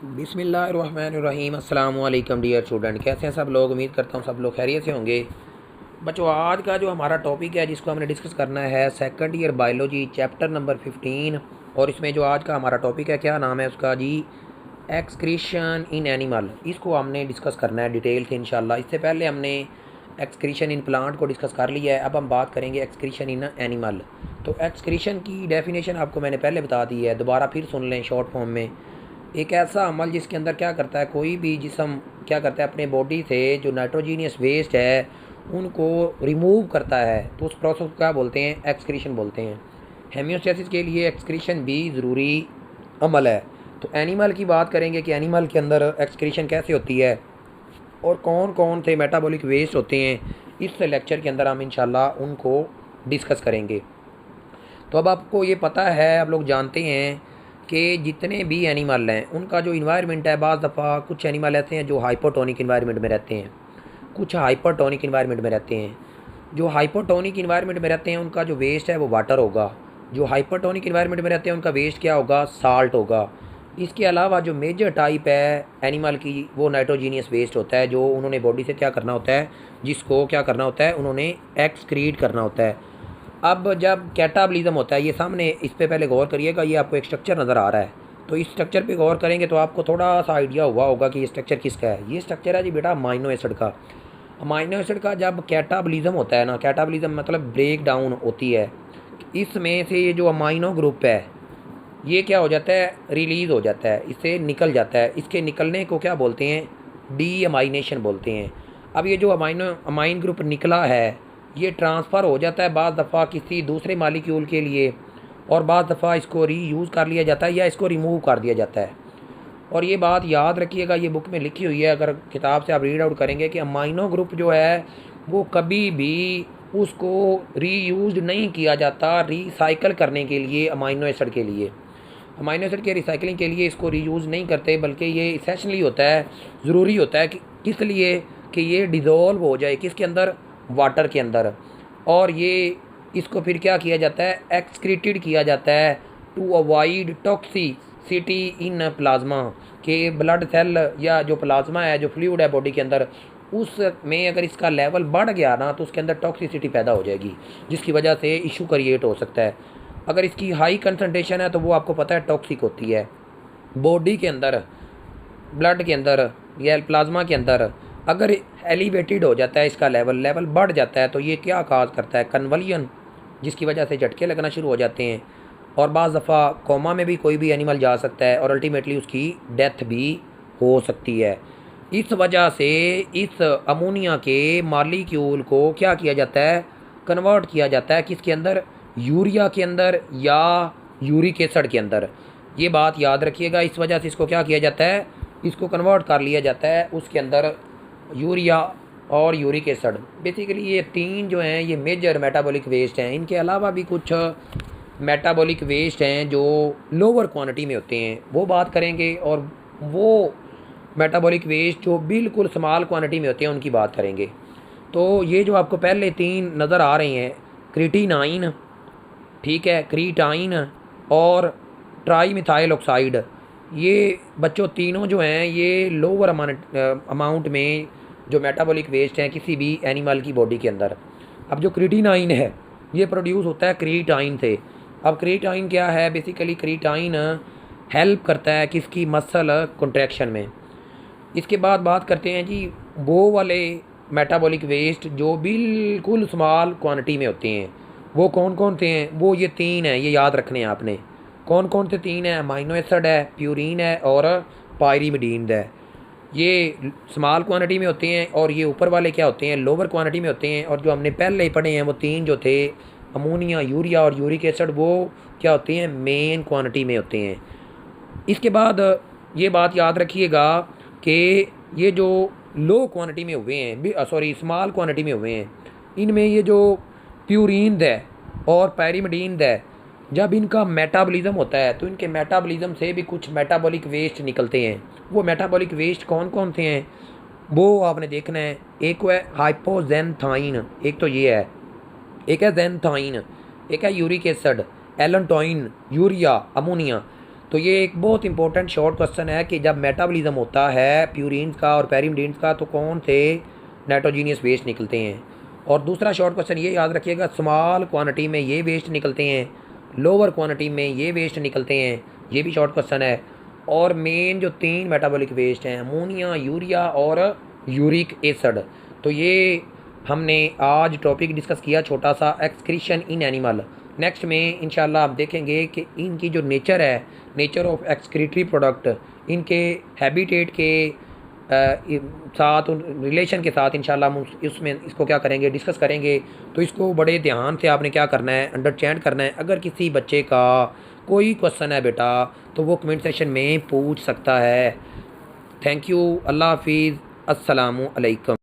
बिस्मिल्लाहिर्रहमानिर्रहीम। अस्सलाम वालेकुम डियर स्टूडेंट, कैसे हैं सब लोग। उम्मीद करता हूँ सब लोग खैरियत से होंगे। बच्चों, आज का जो हमारा टॉपिक है जिसको हमने डिस्कस करना है second year biology chapter number 15। और इसमें जो आज का हमारा टॉपिक है, क्या नाम है उसका जी, एक्सक्रीशन इन एनिमल। इसको हमने डिस्कस करना है डिटेल से इंशाल्लाह। इससे पहले हमने एक्सक्रीशन इन प्लांट को डिस्कस कर लिया है, अब हम बात करेंगे एक्सक्रीशन इन एनिमल। तो एक्सक्रीशन की डेफिनेशन आपको मैंने पहले बता दी है, दोबारा फिर सुन लें शॉर्ट फॉर्म में। एक ऐसा अमल जिसके अंदर क्या करता है, कोई भी जिस्म क्या करता है, अपने बॉडी से जो नाइट्रोजीनियस वेस्ट है उनको रिमूव करता है, तो उस प्रोसेस को क्या बोलते हैं, एक्सक्रीशन बोलते हैं। हेमियोस्टेसिस के लिए एक्सक्रीशन भी ज़रूरी अमल है। तो एनिमल की बात करेंगे कि एनिमल के अंदर एक्सक्रीशन कैसे होती है और कौन कौन से मेटाबॉलिक वेस्ट होते हैं, इस लेक्चर के अंदर हम इंशाल्लाह उनको डिस्कस करेंगे। तो अब आपको ये पता है, आप लोग जानते हैं कि जितने भी एनिमल हैं उनका जो इन्वायरमेंट है, बाज़ दफ़ा कुछ एनिमल ऐसे हैं जो हाइपोटोनिक इन्वायरमेंट में रहते हैं, कुछ हाइपरटोनिक इन्वायरमेंट में रहते हैं। जो हाइपोटोनिक इन्वायरमेंट में रहते हैं उनका जो वेस्ट है वो वाटर होगा। जो हाइपरटोनिक इन्वायरमेंट में रहते हैं उनका वेस्ट क्या होगा, साल्ट होगा। इसके अलावा जो मेजर टाइप है एनिमल की वो नाइट्रोजीनियस वेस्ट होता है, जो उन्होंने बॉडी से क्या करना होता है, जिसको क्या करना होता है, उन्होंने एक्सक्रीट करना होता है। अब जब कैटाबलिज्म होता है, ये सामने इस पे पहले गौर करिएगा, ये आपको एक स्ट्रक्चर नज़र आ रहा है, तो इस स्ट्रक्चर पे गौर करेंगे तो आपको थोड़ा सा आइडिया हुआ होगा कि ये स्ट्रक्चर किसका है। ये स्ट्रक्चर है जी बेटा अमाइनो एसिड का। अमाइनो एसिड का जब कैटाबलिज्म होता है ना, कैटाबलिज्म मतलब ब्रेक डाउन होती है, इसमें से ये जो अमाइनो ग्रुप है ये क्या हो जाता है, रिलीज़ हो जाता है, इससे निकल जाता है। इसके निकलने को क्या बोलते हैं, डी अमाइनेशन बोलते हैं। अब ये जो अमाइन ग्रुप निकला है ये ट्रांसफ़र हो जाता है बाज़ दफ़ा किसी दूसरे मालिक्यूल के लिए, और बाज़ दफ़ा इसको रीयूज़ कर लिया जाता है या इसको रिमूव कर दिया जाता है। और ये बात याद रखिएगा, ये बुक में लिखी हुई है, अगर किताब से आप रीड आउट करेंगे कि अमाइनो ग्रुप जो है वो कभी भी उसको रीयूज नहीं किया जाता रिसाइकल करने के लिए। अमाइनो एसिड के लिए, अमाइनो एसिड के रिसाइकलिंग के लिए इसको रीयूज़ नहीं करते, बल्कि ये इसेंशली होता है, ज़रूरी होता है कि किस लिए, कि ये डिज़ोल्व हो जाए किसके अंदर, वाटर के अंदर। और ये इसको फिर क्या किया जाता है, एक्सक्रीटेड किया जाता है to avoid toxicity in plasma, के ब्लड सेल या जो प्लाज्मा है, जो फ्लूइड है बॉडी के अंदर, उसमें अगर इसका लेवल बढ़ गया ना तो उसके अंदर टॉक्सिसिटी पैदा हो जाएगी, जिसकी वजह से इशू क्रिएट हो सकता है। अगर इसकी हाई कंसनट्रेशन है तो वो आपको पता है टॉक्सिक होती है। बॉडी के अंदर, ब्लड के अंदर या प्लाज्मा के अंदर अगर एलिवेटेड हो जाता है, इसका लेवल बढ़ जाता है, तो ये क्या काज करता है, कन्वलियन, जिसकी वजह से झटके लगना शुरू हो जाते हैं। और बाज़ दफ़ा कोमा में भी कोई भी एनिमल जा सकता है और अल्टीमेटली उसकी डेथ भी हो सकती है। इस वजह से इस अमोनिया के मालिक्यूल को क्या किया जाता है, कन्वर्ट किया जाता है किसके अंदर, यूरिया के अंदर या यूरिक एसिड के अंदर। ये बात याद रखिएगा, इस वजह से इसको क्या किया जाता है, इसको कन्वर्ट कर लिया जाता है उसके अंदर यूरिया और यूरिक एसिड। बेसिकली ये तीन जो हैं ये मेजर मेटाबॉलिक वेस्ट हैं। इनके अलावा भी कुछ मेटाबॉलिक वेस्ट हैं जो लोअर क्वांटिटी में होते हैं, वो बात करेंगे, और वो मेटाबॉलिक वेस्ट जो बिल्कुल स्मॉल क्वांटिटी में होते हैं उनकी बात करेंगे। तो ये जो आपको पहले तीन नज़र आ रहे हैं, क्रिटिनाइन, ठीक है, क्रीटाइन और ट्राई मिथाइल ऑक्साइड, ये बच्चों तीनों जो हैं ये लोअर अमाउंट में जो मेटाबॉलिक वेस्ट हैं किसी भी एनिमल की बॉडी के अंदर। अब जो क्रिटिनाइन है ये प्रोड्यूस होता है क्रीटाइन से। अब क्रीटाइन क्या है, बेसिकली क्रीटाइन हेल्प करता है किसकी, मसल कॉन्ट्रैक्शन में। इसके बाद बात करते हैं जी वो वाले मेटाबॉलिक वेस्ट जो बिल्कुल स्मॉल क्वांटिटी में होते हैं, वो कौन कौन से हैं, वो ये तीन हैं, ये याद रखने हैं आपने। कौन कौन से तीन हैं, अमाइनो एसिड है, प्यूरिन है और पायरीमिडीन है। ये स्मॉल क्वांटिटी में होते हैं और ये ऊपर वाले क्या होते हैं, लोअर क्वांटिटी में होते हैं। और जो हमने पहले ही पढ़े हैं वो तीन जो थे, अमोनिया, यूरिया और यूरिक एसिड, वो क्या होते हैं, मेन क्वांटिटी में होते हैं। इसके बाद ये बात याद रखिएगा कि ये जो लो क्वांटिटी में हुए हैं, सॉरी स्मॉल क्वांटिटी में हुए हैं, इनमें ये जो प्यूरिन है और पैरीमिडीन है, जब इनका मेटाबॉलिज्म होता है तो इनके मेटाबॉलिज्म से भी कुछ मेटाबॉलिक वेस्ट निकलते हैं। वो मेटाबॉलिक वेस्ट कौन कौन से हैं वो आपने देखना है। एक है हाइपोजेंथाइन, एक तो ये है, एक है जेंथाइन, एक है uric acid, allantoin, urea, ammonia. तो ये एक बहुत इंपॉर्टेंट शॉर्ट क्वेश्चन है कि जब मेटाबॉलिज्म होता है प्यूरिन्स का और पेरिमिडिन्स का तो कौन से नाइट्रोजीनियस वेस्ट निकलते हैं। और दूसरा शॉर्ट क्वेश्चन ये याद रखिएगा, स्मॉल क्वांटिटी में ये वेस्ट निकलते हैं, लोअर क्वांटिटी में ये वेस्ट निकलते हैं, ये भी शॉर्ट क्वेश्चन है। और मेन जो 3 मेटाबॉलिक वेस्ट हैं, अमोनिया, यूरिया और यूरिक एसिड। तो ये हमने आज टॉपिक डिस्कस किया छोटा सा, एक्सक्रीशन इन एनिमल। नेक्स्ट में इंशाल्लाह आप देखेंगे कि इनकी जो नेचर है, नेचर ऑफ एक्सक्रीटरी प्रोडक्ट, इनके हैबिटेट के साथ रिलेशन के साथ इंशाल्लाह हम इसमें इसको क्या करेंगे, डिस्कस करेंगे। तो इसको बड़े ध्यान से आपने क्या करना है, अंडरस्टैंड करना है। अगर किसी बच्चे का कोई क्वेश्चन है बेटा तो वो कमेंट सेक्शन में पूछ सकता है। थैंक यू, अल्लाह हाफिज़, अस्सलामु अलैकुम।